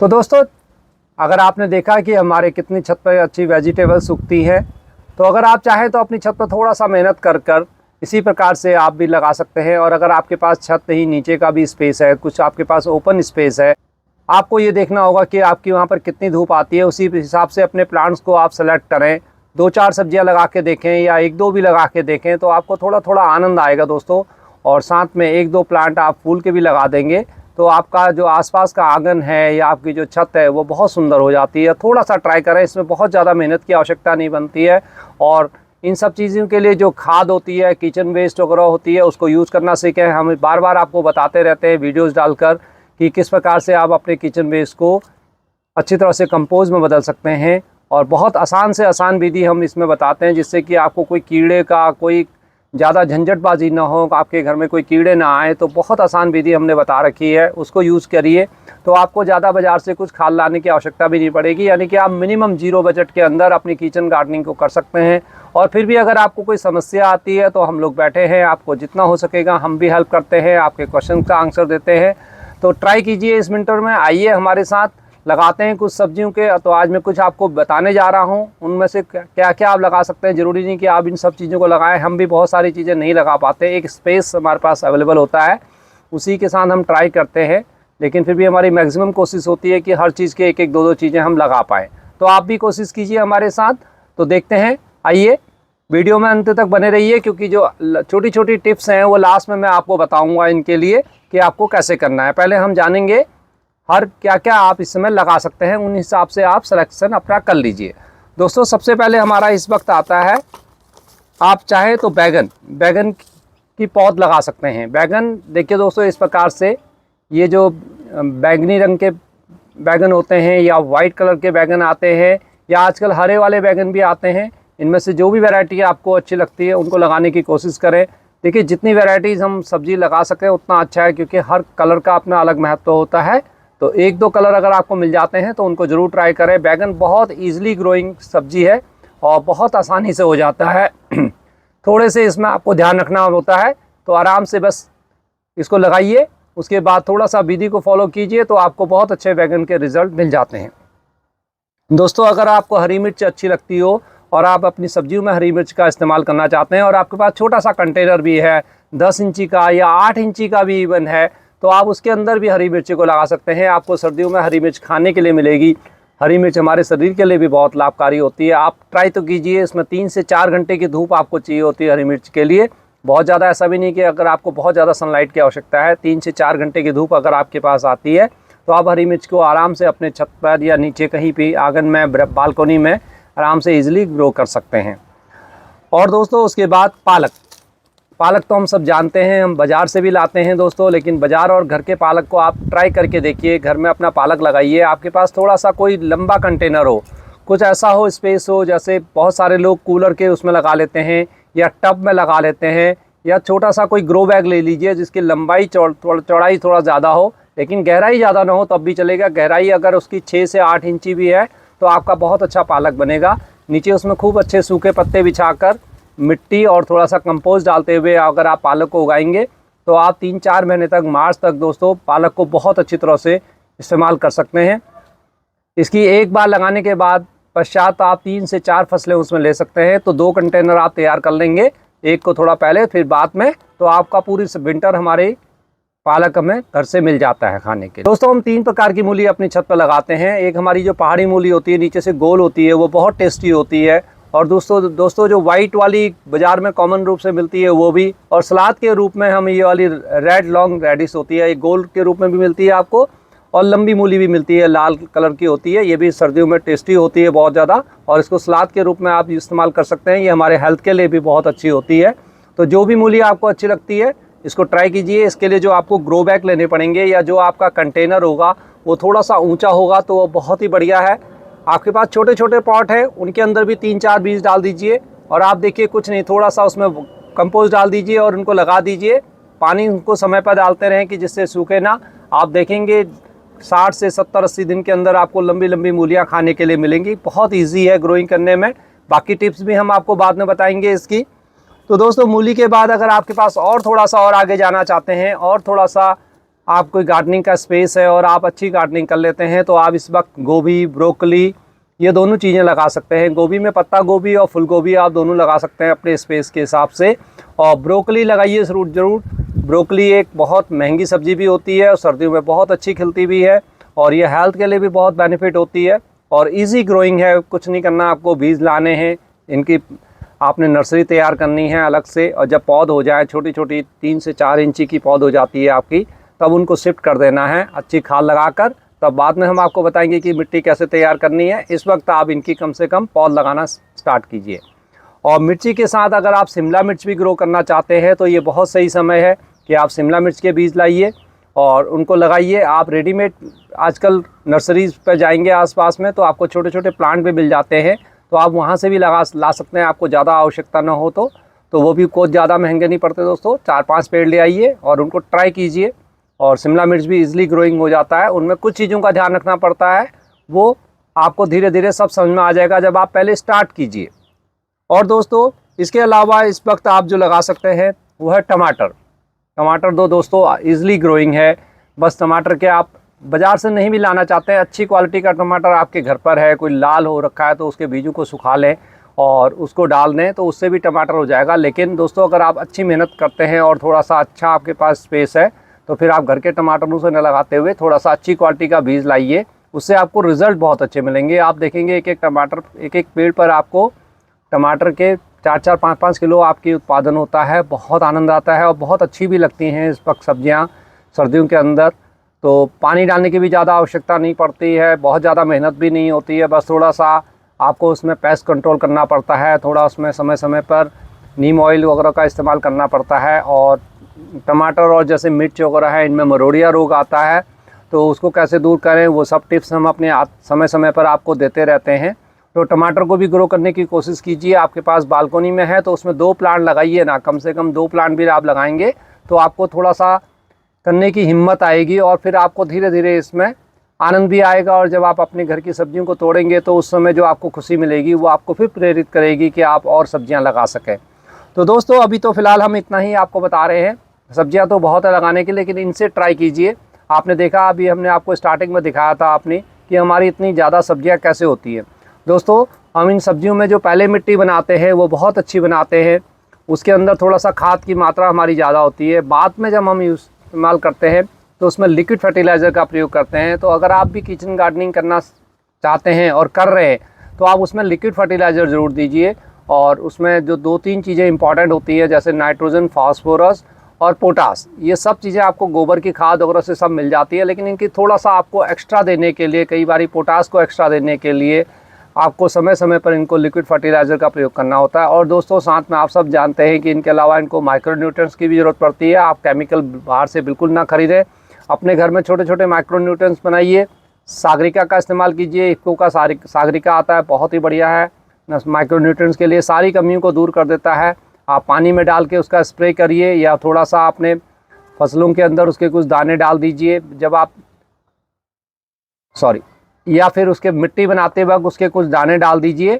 तो दोस्तों, अगर आपने देखा कि हमारे कितनी छत पर अच्छी वेजिटेबल्स उगती हैं, तो अगर आप चाहें तो अपनी छत पर थोड़ा सा मेहनत कर कर इसी प्रकार से आप भी लगा सकते हैं। और अगर आपके पास छत नहीं, नीचे का भी स्पेस है, कुछ आपके पास ओपन स्पेस है, आपको ये देखना होगा कि आपकी वहाँ पर कितनी धूप आती है। उसी हिसाब से अपने प्लांट्स को आप सेलेक्ट करें। 2-4 सब्जियाँ लगा के देखें या 1-2 भी लगा के देखें, तो आपको थोड़ा थोड़ा आनंद आएगा दोस्तों। और साथ में 1-2 प्लांट आप फूल के भी लगा देंगे, तो आपका जो आसपास का आंगन है या आपकी जो छत है वो बहुत सुंदर हो जाती है। थोड़ा सा ट्राई करें, इसमें बहुत ज़्यादा मेहनत की आवश्यकता नहीं बनती है। और इन सब चीज़ों के लिए जो खाद होती है, किचन वेस्ट वगैरह होती है, उसको यूज़ करना सीखें। हम बार बार आपको बताते रहते हैं वीडियोज़ डालकर कि किस प्रकार से आप अपने किचन वेस्ट को अच्छी तरह से कंपोज में बदल सकते हैं। और बहुत आसान से आसान विधि हम इसमें बताते हैं, जिससे कि आपको कोई कीड़े का कोई ज़्यादा झंझटबाजी ना हो, आपके घर में कोई कीड़े ना आए। तो बहुत आसान विधि हमने बता रखी है, उसको यूज़ करिए तो आपको ज़्यादा बाज़ार से कुछ खाद लाने की आवश्यकता भी नहीं पड़ेगी। यानी कि आप मिनिमम 0 बजट के अंदर अपनी किचन गार्डनिंग को कर सकते हैं। और फिर भी अगर आपको कोई समस्या आती है तो हम लोग बैठे हैं, आपको जितना हो सकेगा हम भी हेल्प करते हैं, आपके क्वेश्चन का आंसर देते हैं। तो ट्राई कीजिए इस विंटर में, आइए हमारे साथ लगाते हैं कुछ सब्जियों के। तो आज मैं कुछ आपको बताने जा रहा हूं, उनमें से क्या क्या आप लगा सकते हैं। ज़रूरी नहीं कि आप इन सब चीज़ों को लगाएं, हम भी बहुत सारी चीज़ें नहीं लगा पाते। एक स्पेस हमारे पास अवेलेबल होता है, उसी के साथ हम ट्राई करते हैं। लेकिन फिर भी हमारी मैक्सिमम कोशिश होती है कि हर चीज़ के 1-1, 2-2 चीज़ें हम लगा पाएँ। तो आप भी कोशिश कीजिए हमारे साथ। तो देखते हैं, आइए वीडियो में अंत तक बने रहिए, क्योंकि जो छोटी छोटी टिप्स हैं वो लास्ट में मैं आपको बताऊँगा इनके लिए कि आपको कैसे करना है। पहले हम जानेंगे हर क्या क्या आप इस समय लगा सकते हैं, उन हिसाब से आप सिलेक्शन अपना कर लीजिए। दोस्तों, सबसे पहले हमारा इस वक्त आता है, आप चाहें तो बैगन की पौध लगा सकते हैं। बैगन देखिए दोस्तों, इस प्रकार से ये जो बैंगनी रंग के बैगन होते हैं या वाइट कलर के बैगन आते हैं या आजकल हरे वाले बैगन भी आते हैं, इनमें से जो भी वैरायटी आपको अच्छी लगती है उनको लगाने की कोशिश करें। देखिए, जितनी वैरायटीज़ हम सब्ज़ी लगा सकें उतना अच्छा है, क्योंकि हर कलर का अपना अलग महत्व होता है। तो 1-2 कलर अगर आपको मिल जाते हैं तो उनको ज़रूर ट्राई करें। बैगन बहुत ईजिली ग्रोइंग सब्जी है और बहुत आसानी से हो जाता है। थोड़े से इसमें आपको ध्यान रखना होता है, तो आराम से बस इसको लगाइए। उसके बाद थोड़ा सा विधि को फॉलो कीजिए तो आपको बहुत अच्छे बैगन के रिज़ल्ट मिल जाते हैं। दोस्तों, अगर आपको हरी मिर्च अच्छी लगती हो और आप अपनी सब्जियों में हरी मिर्च का इस्तेमाल करना चाहते हैं और आपके पास छोटा सा कंटेनर भी है, 10 इंची का या 8 इंची का भी इवन है, तो आप उसके अंदर भी हरी मिर्ची को लगा सकते हैं। आपको सर्दियों में हरी मिर्च खाने के लिए मिलेगी। हरी मिर्च हमारे शरीर के लिए भी बहुत लाभकारी होती है। आप ट्राई तो कीजिए। इसमें 3 से 4 घंटे की धूप आपको चाहिए होती है हरी मिर्च के लिए। बहुत ज़्यादा ऐसा भी नहीं कि अगर आपको बहुत ज़्यादा सनलाइट की आवश्यकता है, 3 से 4 घंटे की धूप अगर आपके पास आती है तो आप हरी मिर्च को आराम से अपने छत पर या नीचे कहीं भी आंगन में, बालकोनी में आराम से ईजिली ग्रो कर सकते हैं। और दोस्तों, उसके बाद पालक तो हम सब जानते हैं, हम बाज़ार से भी लाते हैं दोस्तों। लेकिन बाज़ार और घर के पालक को आप ट्राई करके देखिए। घर में अपना पालक लगाइए। आपके पास थोड़ा सा कोई लंबा कंटेनर हो, कुछ ऐसा हो, स्पेस हो, जैसे बहुत सारे लोग कूलर के उसमें लगा लेते हैं या टब में लगा लेते हैं, या छोटा सा कोई ग्रो बैग ले लीजिए जिसकी लंबाई चौड़ाई थोड़ा ज़्यादा हो, लेकिन गहराई ज़्यादा ना हो तब भी चलेगा। गहराई अगर उसकी 6 से 8 इंची भी है तो आपका बहुत अच्छा पालक बनेगा। नीचे उसमें खूब अच्छे सूखे पत्ते बिछाकर मिट्टी और थोड़ा सा कंपोस्ट डालते हुए अगर आप पालक को उगाएंगे तो आप 3-4 महीने तक, मार्च तक दोस्तों, पालक को बहुत अच्छी तरह से इस्तेमाल कर सकते हैं। इसकी एक बार लगाने के बाद पश्चात आप 3 से 4 फसलें उसमें ले सकते हैं। तो 2 कंटेनर आप तैयार कर लेंगे, एक को थोड़ा पहले फिर बाद में, तो आपका पूरी विंटर हमारे पालक हमें घर से मिल जाता है खाने के। दोस्तों, हम 3 प्रकार की मूली अपनी छत पर लगाते हैं। एक हमारी जो पहाड़ी मूली होती है, नीचे से गोल होती है, वो बहुत टेस्टी होती है। और दोस्तों जो वाइट वाली बाज़ार में कॉमन रूप से मिलती है वो भी। और सलाद के रूप में हम ये वाली रेड लॉन्ग रेडिश होती है, ये गोल के रूप में भी मिलती है आपको। और लंबी मूली भी मिलती है, लाल कलर की होती है, ये भी सर्दियों में टेस्टी होती है बहुत ज़्यादा। और इसको सलाद के रूप में आप इस्तेमाल कर सकते हैं। ये हमारे हेल्थ के लिए भी बहुत अच्छी होती है। तो जो भी मूली आपको अच्छी लगती है इसको ट्राई कीजिए। इसके लिए जो आपको ग्रो बैग लेने पड़ेंगे या जो आपका कंटेनर होगा वो थोड़ा सा ऊँचा होगा तो वो बहुत ही बढ़िया है। आपके पास छोटे छोटे पॉट है, उनके अंदर भी 3-4 बीज डाल दीजिए और आप देखिए कुछ नहीं, थोड़ा सा उसमें कंपोस्ट डाल दीजिए और उनको लगा दीजिए। पानी उनको समय पर डालते रहें कि जिससे सूखे ना। आप देखेंगे 60 से 70-80 दिन के अंदर आपको लंबी लंबी मूलियाँ खाने के लिए मिलेंगी। बहुत ईजी है ग्रोइंग करने में। बाकी टिप्स भी हम आपको बाद में बताएंगे इसकी। तो दोस्तों, मूली के बाद अगर आपके पास और थोड़ा सा और आगे जाना चाहते हैं और थोड़ा सा आप कोई गार्डनिंग का स्पेस है और आप अच्छी गार्डनिंग कर लेते हैं तो आप इस वक्त गोभी, ब्रोकली, ये दोनों चीज़ें लगा सकते हैं। गोभी में पत्ता गोभी और फूल गोभी आप दोनों लगा सकते हैं अपने स्पेस के हिसाब से। और ब्रोकली लगाइए ज़रूर। ब्रोकली एक बहुत महंगी सब्ज़ी भी होती है और सर्दियों में बहुत अच्छी खिलती भी है और ये हेल्थ के लिए भी बहुत बेनिफिट होती है और इजी ग्रोइंग है। कुछ नहीं करना, आपको बीज लाने हैं, इनकी आपने नर्सरी तैयार करनी है अलग से, और जब पौध हो जाए, छोटी छोटी 3 से 4 इंची की पौध हो जाती है आपकी, तब उनको शिफ्ट कर देना है अच्छी खाद लगाकर। तब बाद में हम आपको बताएंगे कि मिट्टी कैसे तैयार करनी है। इस वक्त आप इनकी कम से कम पौध लगाना स्टार्ट कीजिए। और मिर्ची के साथ अगर आप शिमला मिर्च भी ग्रो करना चाहते हैं तो ये बहुत सही समय है कि आप शिमला मिर्च के बीज लाइए और उनको लगाइए। आप रेडीमेड आजकल नर्सरीज पर जाएंगे आसपास में तो आपको छोटे छोटे प्लांट भी मिल जाते हैं, तो आप वहाँ से भी ला सकते हैं। आपको ज़्यादा आवश्यकता ना हो तो वो भी कुछ ज़्यादा महंगे नहीं पड़ते दोस्तों। 4-5 पेड़ ले आइए और उनको ट्राई कीजिए। और शिमला मिर्च भी इजीली ग्रोइंग हो जाता है। उनमें कुछ चीज़ों का ध्यान रखना पड़ता है, वो आपको धीरे धीरे सब समझ में आ जाएगा जब आप पहले स्टार्ट कीजिए। और दोस्तों इसके अलावा इस वक्त आप जो लगा सकते हैं वो है टमाटर। टमाटर दोस्तों ईज़िली ग्रोइंग है। बस टमाटर के आप बाज़ार से नहीं भी लाना चाहते हैं, अच्छी क्वालिटी का टमाटर आपके घर पर है, कोई लाल हो रखा है तो उसके बीजों को सुखा लें और उसको डाल दें तो उससे भी टमाटर हो जाएगा। लेकिन दोस्तों अगर आप अच्छी मेहनत करते हैं और थोड़ा सा अच्छा आपके पास स्पेस है तो फिर आप घर के टमाटरों से न लगाते हुए थोड़ा सा अच्छी क्वालिटी का बीज लाइए, उससे आपको रिज़ल्ट बहुत अच्छे मिलेंगे। आप देखेंगे एक एक पेड़ पर आपको टमाटर के 4-4, 5-5 किलो आपकी उत्पादन होता है। बहुत आनंद आता है और बहुत अच्छी भी लगती हैं इस वक्त सब्जियां सर्दियों के अंदर। तो पानी डालने की भी ज़्यादा आवश्यकता नहीं पड़ती है, बहुत ज़्यादा मेहनत भी नहीं होती है। बस थोड़ा सा आपको उसमें पेस्ट कंट्रोल करना पड़ता है, थोड़ा उसमें समय समय पर नीम ऑयल वगैरह का इस्तेमाल करना पड़ता है। और टमाटर और जैसे मिर्च वगैरह है, इनमें मरोड़िया रोग आता है तो उसको कैसे दूर करें, वो सब टिप्स हम अपने समय समय पर आपको देते रहते हैं। तो टमाटर को भी ग्रो करने की कोशिश कीजिए। आपके पास बालकोनी में है तो उसमें 2 प्लांट लगाइए ना, कम से कम 2 प्लांट भी आप लगाएंगे तो आपको थोड़ा सा करने की हिम्मत आएगी और फिर आपको धीरे धीरे इसमें आनंद भी आएगा। और जब आप अपने घर की सब्जियों को तोड़ेंगे तो उस समय जो आपको खुशी मिलेगी वो आपको फिर प्रेरित करेगी कि आप और सब्जियां लगा सकें। तो दोस्तों अभी तो फ़िलहाल हम इतना ही आपको बता रहे हैं। सब्जियां तो बहुत है लगाने की, लेकिन इनसे ट्राई कीजिए। आपने देखा, अभी हमने आपको स्टार्टिंग में दिखाया था आपने कि हमारी इतनी ज़्यादा सब्जियां कैसे होती हैं। दोस्तों हम इन सब्जियों में जो पहले मिट्टी बनाते हैं वो बहुत अच्छी बनाते हैं, उसके अंदर थोड़ा सा खाद की मात्रा हमारी ज़्यादा होती है। बाद में जब हम इस्तेमाल करते हैं तो उसमें लिक्विड फर्टिलाइज़र का प्रयोग करते हैं। तो अगर आप भी किचन गार्डनिंग करना चाहते हैं और कर रहे हैं तो आप उसमें लिक्विड फर्टिलाइज़र ज़रूर दीजिए। और उसमें जो 2-3 चीज़ें इंपॉर्टेंट होती है जैसे नाइट्रोजन, फास्फोरस और पोटास, ये सब चीज़ें आपको गोबर की खाद वगैरह से सब मिल जाती है। लेकिन इनकी थोड़ा सा आपको एक्स्ट्रा देने के लिए, कई बार पोटास को एक्स्ट्रा देने के लिए आपको समय समय पर इनको लिक्विड फर्टिलाइज़र का प्रयोग करना होता है। और दोस्तों साथ में आप सब जानते हैं कि इनके अलावा इनको माइक्रो न्यूट्रिएंट्स की भी ज़रूरत पड़ती है। आप केमिकल बाहर से बिल्कुल ना खरीदें, अपने घर में छोटे छोटे माइक्रो न्यूट्रिएंट्स बनाइए। सागरिका का इस्तेमाल कीजिए, इफ्को का सागरिका आता है, बहुत ही बढ़िया है माइक्रो न्यूट्रिएंट्स के लिए, सारी कमियों को दूर कर देता है। आप पानी में डाल के उसका स्प्रे करिए या थोड़ा सा अपने फसलों के अंदर उसके कुछ दाने डाल दीजिए जब आप या फिर उसके मिट्टी बनाते वक्त उसके कुछ दाने डाल दीजिए,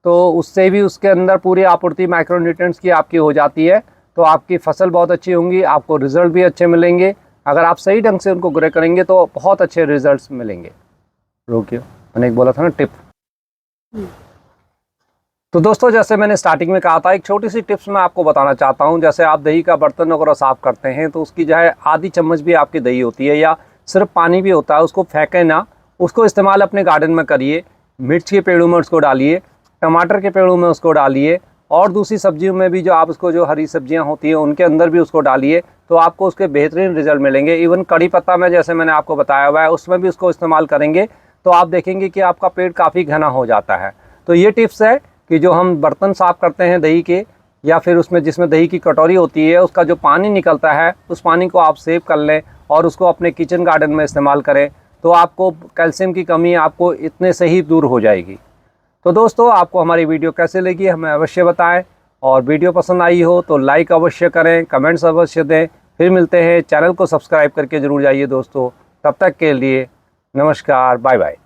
तो उससे भी उसके अंदर पूरी आपूर्ति माइक्रो न्यूट्रिएंट्स की आपकी हो जाती है। तो आपकी फसल बहुत अच्छी होंगी, आपको रिज़ल्ट भी अच्छे मिलेंगे। अगर आप सही ढंग से उनको ग्रो करेंगे तो बहुत अच्छे रिजल्ट्स मिलेंगे। रोकियो, मैंने एक बोला था ना टिप। तो दोस्तों जैसे मैंने स्टार्टिंग में कहा था, एक छोटी सी टिप्स मैं आपको बताना चाहता हूं। जैसे आप दही का बर्तन वगैरह साफ़ करते हैं तो उसकी जो है आधी चम्मच भी आपकी दही होती है या सिर्फ पानी भी होता है, उसको फेंकें ना, उसको इस्तेमाल अपने गार्डन में करिए। मिर्च के पेड़ों में उसको डालिए, टमाटर के पेड़ों में उसको डालिए और दूसरी सब्जियों में भी, जो आप उसको जो हरी सब्जियां होती हैं उनके अंदर भी उसको डालिए, तो आपको उसके बेहतरीन रिजल्ट मिलेंगे। इवन कड़ी पत्ता में जैसे मैंने आपको बताया हुआ है उसमें भी उसको इस्तेमाल करेंगे तो आप देखेंगे कि आपका पेड़ काफ़ी घना हो जाता है। तो ये टिप्स है कि जो हम बर्तन साफ़ करते हैं दही के, या फिर उसमें जिसमें दही की कटोरी होती है, उसका जो पानी निकलता है उस पानी को आप सेव कर लें और उसको अपने किचन गार्डन में इस्तेमाल करें, तो आपको कैल्शियम की कमी आपको इतने से ही दूर हो जाएगी। तो दोस्तों आपको हमारी वीडियो कैसे लगी हमें अवश्य बताएं, और वीडियो पसंद आई हो तो लाइक अवश्य करें, कमेंट्स अवश्य दें। फिर मिलते हैं, चैनल को सब्सक्राइब करके ज़रूर जाइए दोस्तों। तब तक के लिए नमस्कार, बाय बाय।